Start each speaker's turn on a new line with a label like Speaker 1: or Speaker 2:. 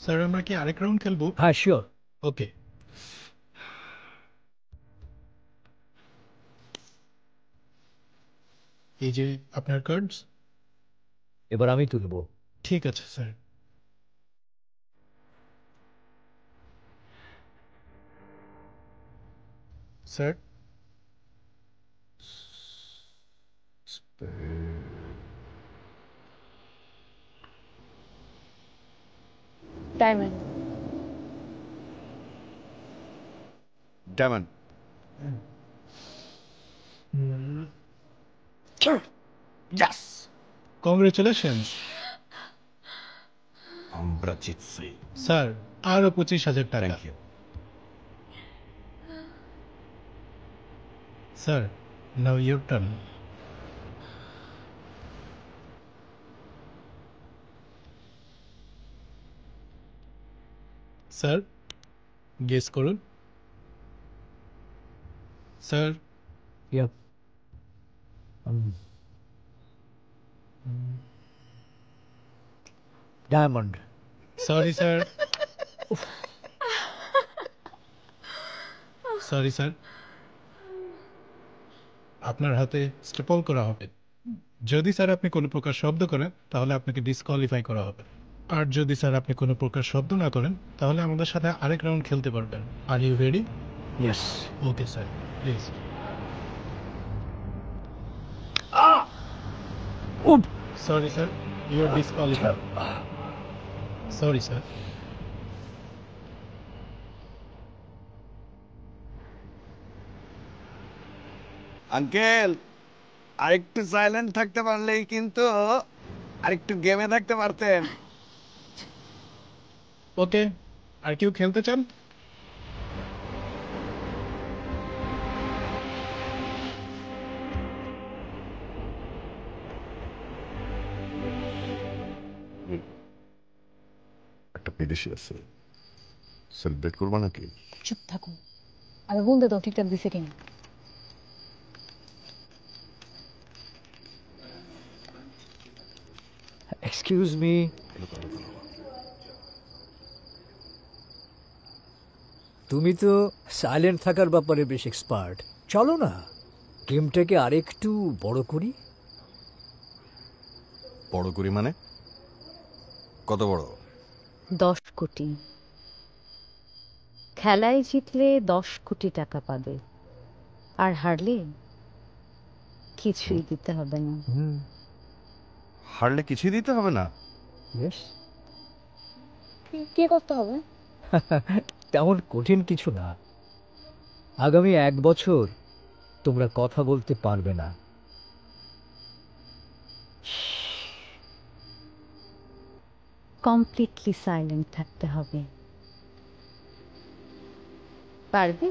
Speaker 1: Sir আমরা কি আরেক রাউন্ড খেলবো?
Speaker 2: হ্যাঁ শিওর।
Speaker 1: ওকে, এই যে আপনার কার্ডস।
Speaker 2: এবার আমি তুলব।
Speaker 1: ঠিক আছে sir. Sir,
Speaker 3: diamond.
Speaker 4: Diamond.
Speaker 1: Yes, congratulations
Speaker 4: আমরা জিতছি।
Speaker 1: স্যার। আরো 25,000 টাকা।
Speaker 4: Thank you.
Speaker 1: Sir, now your turn. Sir, guess করুন। Sir,
Speaker 2: Yep. Diamond.
Speaker 1: Sorry sir, sorry sir, আপনার হাতে স্টেপল করা হবে। যদি স্যার আপনি কোনো প্রকার শব্দ করেন তাহলে আপনাকে ডিসকোয়ালিফাই করা হবে। আর যদি স্যার আপনি কোনো প্রকার শব্দ না করেন তাহলে আমাদের সাথে আরেক রাউন্ড খেলতে পারবেন। Are you ready?
Speaker 2: Yes.
Speaker 1: Okay sir, please. Sorry sir, you R disqualified. Sorry sir.
Speaker 4: Uncle, আরেকটু সাইলেন্ট থাকতে পারলেই কিন্তু আরেকটু গেমে থাকতে পারতেন।
Speaker 1: ওকে, আর কেউ খেলতে চান?
Speaker 4: একটা বিদেশি আছে, সেলিব্রেট করবা নাকি?
Speaker 3: চুপ থাকুন, আমি বলতে দাও ঠিকঠাক দিছে কিনা।
Speaker 2: Excuse me. তুমি তো সাইলেন্ট থাকার ব্যাপারে বেশ এক্সপার্ট। চলো না গেমটাকে আরেকটু বড় করি।
Speaker 4: বড় করি মানে? কত বড়?
Speaker 5: 10 কোটি। খেলায় জিতলে 10 কোটি টাকা পাবে, আর হারলে কিছুই দিতে হবে না।
Speaker 4: হারলে কিছুই দিতে হবে না?
Speaker 2: ইয়েস।
Speaker 3: কি করতে হবে?
Speaker 2: তেমন কঠিন কিছু না। আগামী 1 বছর তোমরা কথা বলতে পারবে না।
Speaker 5: কমপ্লিটলি সাইলেন্ট থাকতে হবে। পারবে?